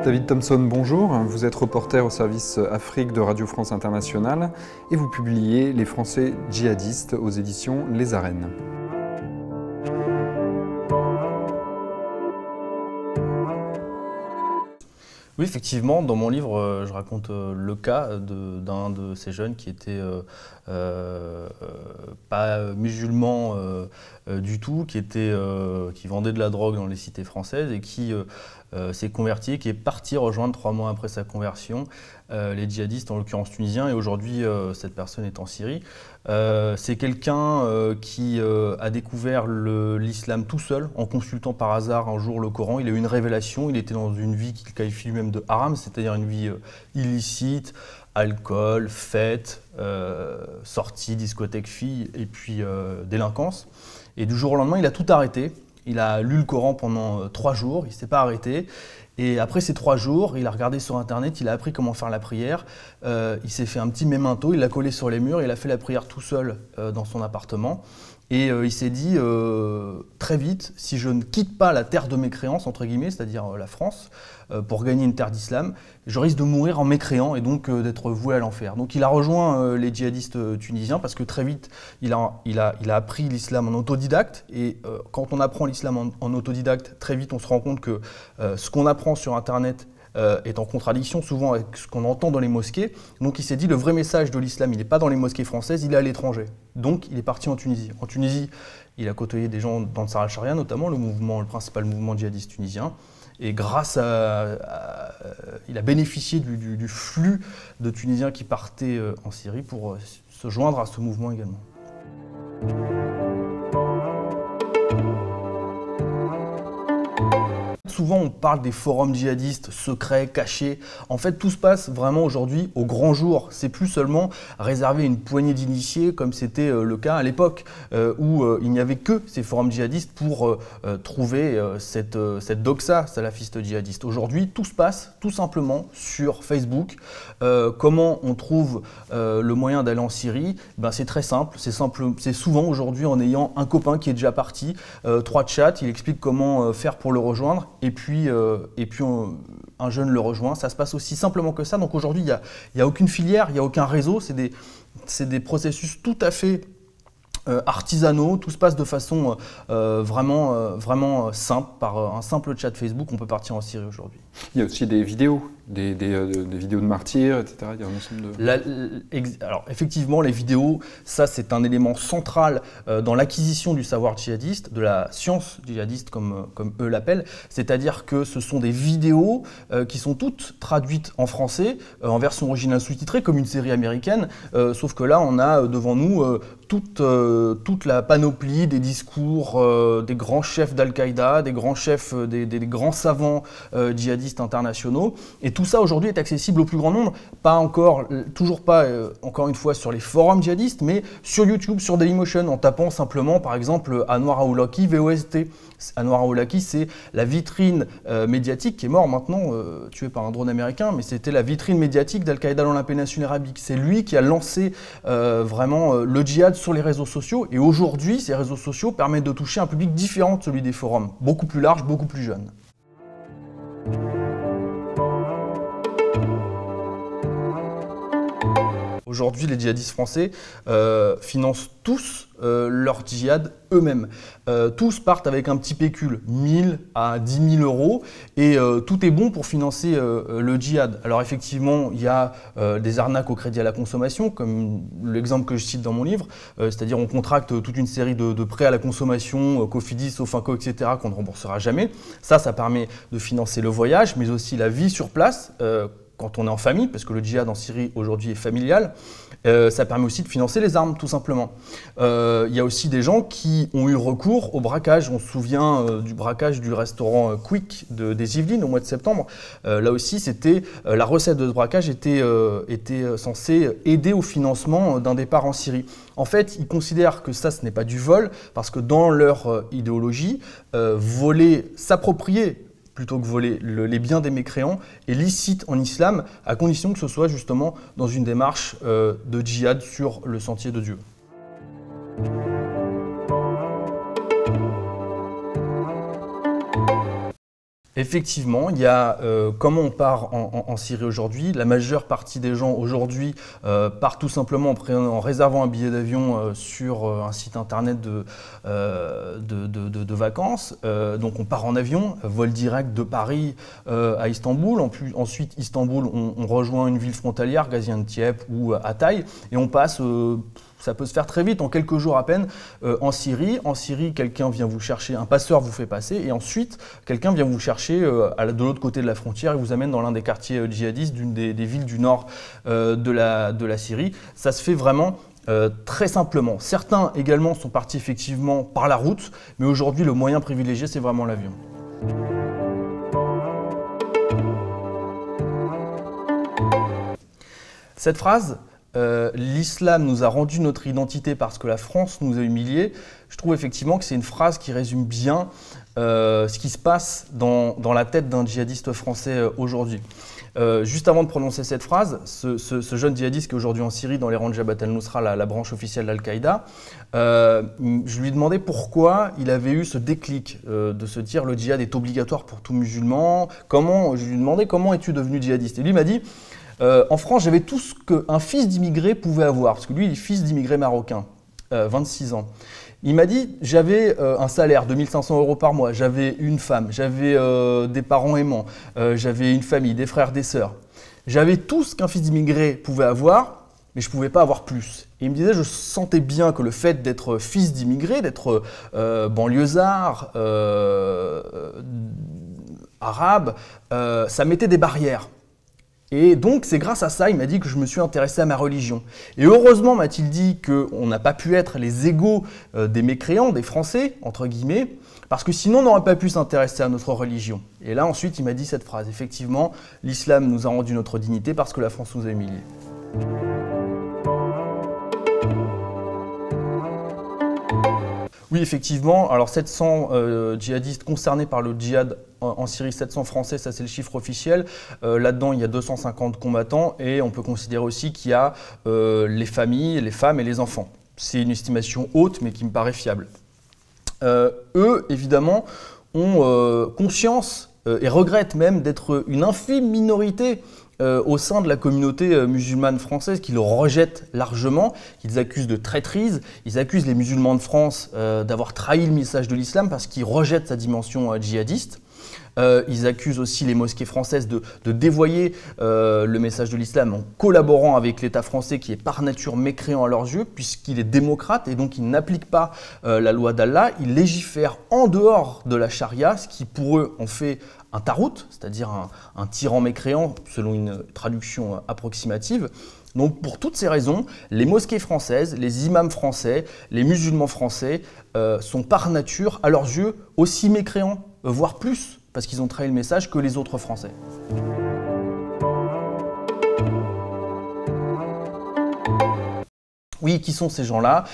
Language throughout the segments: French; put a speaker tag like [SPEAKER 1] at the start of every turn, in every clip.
[SPEAKER 1] David Thompson, bonjour. Vous êtes reporter au service Afrique de Radio France Internationale et vous publiez Les Français djihadistes aux éditions Les Arènes.
[SPEAKER 2] Oui, effectivement, dans mon livre, je raconte le cas d'un de ces jeunes qui était pas musulman du tout, qui vendait de la drogue dans les cités françaises et qui s'est converti, qui est parti rejoindre 3 mois après sa conversion les djihadistes, en l'occurrence tunisiens, et aujourd'hui cette personne est en Syrie. C'est quelqu'un qui a découvert l'islam tout seul, en consultant par hasard un jour le Coran. Il a eu une révélation, il était dans une vie qu'il qualifie lui-même de haram, c'est-à-dire une vie illicite, alcool, fête, sortie, discothèque, filles, et puis délinquance. Et du jour au lendemain, il a tout arrêté. Il a lu le Coran pendant 3 jours, il ne s'est pas arrêté. Et après ces 3 jours, il a regardé sur Internet, il a appris comment faire la prière. Il s'est fait un petit mémento, il l'a collé sur les murs, il a fait la prière tout seul dans son appartement. Et il s'est dit très vite, si je ne quitte pas la terre de mes créances, entre guillemets, c'est-à-dire la France, pour gagner une terre d'islam, je risque de mourir en mécréant et donc d'être voué à l'enfer. Donc il a rejoint les djihadistes tunisiens parce que très vite, il a appris l'islam en autodidacte. Et quand on apprend l'islam en autodidacte, très vite on se rend compte que ce qu'on apprend sur Internet est en contradiction souvent avec ce qu'on entend dans les mosquées. Donc il s'est dit, le vrai message de l'islam, il n'est pas dans les mosquées françaises, il est à l'étranger. Donc il est parti en Tunisie. En Tunisie, il a côtoyé des gens dans le Ansar al-Charia, notamment le principal mouvement djihadiste tunisien. Et grâce il a bénéficié du flux de Tunisiens qui partaient en Syrie pour se joindre à ce mouvement également. Souvent, on parle des forums djihadistes secrets, cachés. En fait, tout se passe vraiment aujourd'hui au grand jour. C'est plus seulement réservé à une poignée d'initiés, comme c'était le cas à l'époque, où il n'y avait que ces forums djihadistes pour trouver cette doxa salafiste djihadiste. Aujourd'hui, tout se passe tout simplement sur Facebook. Comment on trouve le moyen d'aller en Syrie? Ben, c'est très simple. C'est souvent aujourd'hui en ayant un copain qui est déjà parti, 3 chats, il explique comment faire pour le rejoindre. Et puis un jeune le rejoint. Ça se passe aussi simplement que ça. Donc aujourd'hui, il n'y a aucune filière, il n'y a aucun réseau. C'est des processus tout à fait artisanaux. Tout se passe de façon vraiment simple. Par un simple chat Facebook, on peut partir en Syrie aujourd'hui.
[SPEAKER 1] Il y a aussi des vidéos, des vidéos de martyrs, etc. Il y a un ensemble de...
[SPEAKER 2] Alors effectivement, les vidéos, ça c'est un élément central dans l'acquisition du savoir djihadiste, de la science djihadiste comme eux l'appellent. C'est-à-dire que ce sont des vidéos qui sont toutes traduites en français, en version originale sous-titrée, comme une série américaine. Sauf que là, on a devant nous toute la panoplie des discours des grands chefs d'Al-Qaïda, des grands chefs, des grands savants djihadistes internationaux. Et tout ça aujourd'hui est accessible au plus grand nombre, toujours pas, encore une fois, sur les forums djihadistes, mais sur YouTube, sur Dailymotion, en tapant simplement, par exemple, Anwar Awlaki, VOST. Anwar Awlaki, c'est la vitrine médiatique, qui est mort maintenant, tué par un drone américain, mais c'était la vitrine médiatique d'Al-Qaïda dans la péninsule arabique. C'est lui qui a lancé vraiment le djihad sur les réseaux sociaux, et aujourd'hui, ces réseaux sociaux permettent de toucher un public différent de celui des forums, beaucoup plus large, beaucoup plus jeune. Aujourd'hui, les djihadistes français financent tous leur djihad eux-mêmes. Tous partent avec un petit pécule, 1000 à 10 000 euros, et tout est bon pour financer le djihad. Alors effectivement, il y a des arnaques au crédit à la consommation, comme l'exemple que je cite dans mon livre, c'est-à-dire on contracte toute une série de prêts à la consommation, Cofidis, Sofinco, etc., qu'on ne remboursera jamais. Ça permet de financer le voyage, mais aussi la vie sur place, quand on est en famille, parce que le djihad en Syrie aujourd'hui est familial. Ça permet aussi de financer les armes, tout simplement. Il y a aussi des gens qui ont eu recours au braquage. On se souvient du braquage du restaurant Quick des Yvelines au mois de septembre. Là aussi, la recette de ce braquage était censée aider au financement d'un départ en Syrie. En fait, ils considèrent que ça, ce n'est pas du vol, parce que dans leur idéologie, voler, s'approprier, plutôt que voler les biens des mécréants, est licite en islam, à condition que ce soit justement dans une démarche de djihad sur le sentier de Dieu. Effectivement, il y a comment on part en Syrie aujourd'hui. La majeure partie des gens aujourd'hui partent tout simplement en réservant un billet d'avion sur un site internet de vacances. Donc on part en avion, vol direct de Paris à Istanbul. Ensuite, Istanbul, on rejoint une ville frontalière, Gaziantep ou Hatay, et on passe... ça peut se faire très vite, en quelques jours à peine, en Syrie. En Syrie, quelqu'un vient vous chercher, un passeur vous fait passer, et ensuite, quelqu'un vient vous chercher de l'autre côté de la frontière et vous amène dans l'un des quartiers djihadistes d'une des villes du nord de la Syrie. Ça se fait vraiment très simplement. Certains également sont partis effectivement par la route, mais aujourd'hui, le moyen privilégié, c'est vraiment l'avion. Cette phrase, l'islam nous a rendu notre identité parce que la France nous a humiliés, je trouve effectivement que c'est une phrase qui résume bien ce qui se passe dans la tête d'un djihadiste français aujourd'hui. Juste avant de prononcer cette phrase, ce jeune djihadiste qui est aujourd'hui en Syrie dans les rangs de Jabhat al-Nusra, la branche officielle d'Al-Qaïda, je lui demandais pourquoi il avait eu ce déclic de se dire le djihad est obligatoire pour tout musulman. Je lui demandais comment es-tu devenu djihadiste, et lui m'a dit en France, j'avais tout ce qu'un fils d'immigré pouvait avoir, parce que lui, il est fils d'immigré marocain, 26 ans. Il m'a dit, j'avais un salaire de 1 500 € par mois, j'avais une femme, j'avais des parents aimants, j'avais une famille, des frères, des sœurs. J'avais tout ce qu'un fils d'immigré pouvait avoir, mais je ne pouvais pas avoir plus. Et il me disait, je sentais bien que le fait d'être fils d'immigré, d'être banlieusard, arabe, ça mettait des barrières. Et donc, c'est grâce à ça, il m'a dit que je me suis intéressé à ma religion. Et heureusement, m'a-t-il dit qu'on n'a pas pu être les égaux des mécréants, des Français, entre guillemets, parce que sinon, on n'aurait pas pu s'intéresser à notre religion. Et là, ensuite, il m'a dit cette phrase. Effectivement, l'islam nous a rendu notre dignité parce que la France nous a humiliés. Oui, effectivement. Alors 700 djihadistes concernés par le djihad en Syrie, 700 Français, ça c'est le chiffre officiel. Là-dedans, il y a 250 combattants et on peut considérer aussi qu'il y a les familles, les femmes et les enfants. C'est une estimation haute, mais qui me paraît fiable. Eux, évidemment, ont conscience et regrettent même d'être une infime minorité au sein de la communauté musulmane française, qui le rejettent largement, qu'ils accusent de traîtrise. Ils accusent les musulmans de France d'avoir trahi le message de l'islam parce qu'ils rejettent sa dimension djihadiste. Ils accusent aussi les mosquées françaises de dévoyer le message de l'islam en collaborant avec l'État français qui est par nature mécréant à leurs yeux puisqu'il est démocrate et donc il n'applique pas la loi d'Allah. Il légifère en dehors de la charia, ce qui pour eux en fait un tarout, c'est-à-dire un tyran mécréant selon une traduction approximative. Donc pour toutes ces raisons, les mosquées françaises, les imams français, les musulmans français sont par nature à leurs yeux aussi mécréants, voire plus, parce qu'ils ont trahi le message que les autres Français. Oui, qui sont ces gens-là?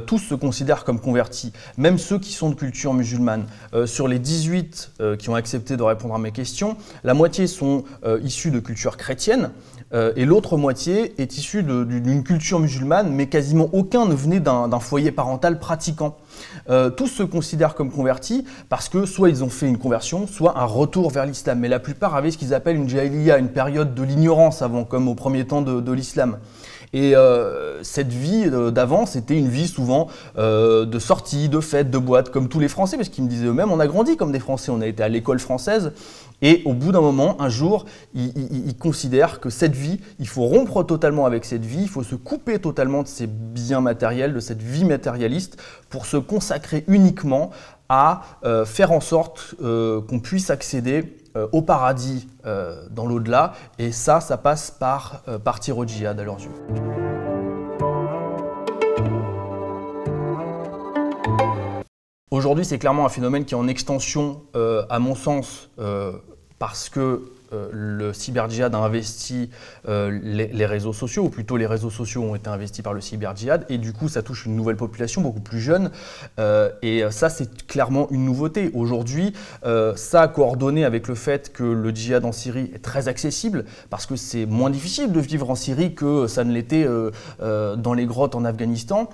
[SPEAKER 2] Tous se considèrent comme convertis, même ceux qui sont de culture musulmane. Sur les 18 qui ont accepté de répondre à mes questions, la moitié sont issus de culture chrétienne et l'autre moitié est issue d'une culture musulmane, mais quasiment aucun ne venait d'un foyer parental pratiquant. Tous se considèrent comme convertis parce que soit ils ont fait une conversion, soit un retour vers l'islam. Mais la plupart avaient ce qu'ils appellent une jahiliya, une période de l'ignorance avant, comme au premier temps de l'islam. Et cette vie d'avant, c'était une vie souvent de sorties, de fêtes, de boîtes, comme tous les Français, parce qu'ils me disaient eux-mêmes, on a grandi comme des Français, on a été à l'école française, et au bout d'un moment, un jour, ils considèrent que cette vie, il faut rompre totalement avec cette vie, il faut se couper totalement de ces biens matériels, de cette vie matérialiste, pour se consacrer uniquement à faire en sorte qu'on puisse accéder au paradis dans l'au-delà, et ça passe par partir au djihad à leurs yeux. Aujourd'hui, c'est clairement un phénomène qui est en extension, à mon sens, parce que le cyber-djihad a investi les réseaux sociaux, ou plutôt les réseaux sociaux ont été investis par le cyber-djihad, et du coup ça touche une nouvelle population beaucoup plus jeune, et ça c'est clairement une nouveauté. Aujourd'hui, ça a coordonné avec le fait que le djihad en Syrie est très accessible, parce que c'est moins difficile de vivre en Syrie que ça ne l'était dans les grottes en Afghanistan.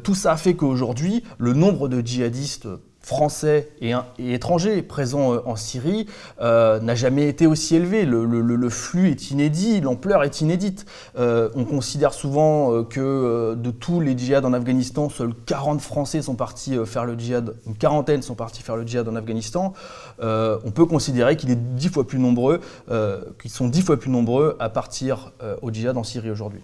[SPEAKER 2] Tout ça a fait qu'aujourd'hui, le nombre de djihadistes français et étrangers présents en Syrie n'a jamais été aussi élevé. Le flux est inédit, l'ampleur est inédite. On considère souvent que de tous les djihad en Afghanistan, seuls 40 Français sont partis faire le djihad, une quarantaine sont partis faire le djihad en Afghanistan. On peut considérer qu'ils sont 10 fois plus nombreux à partir au djihad en Syrie aujourd'hui.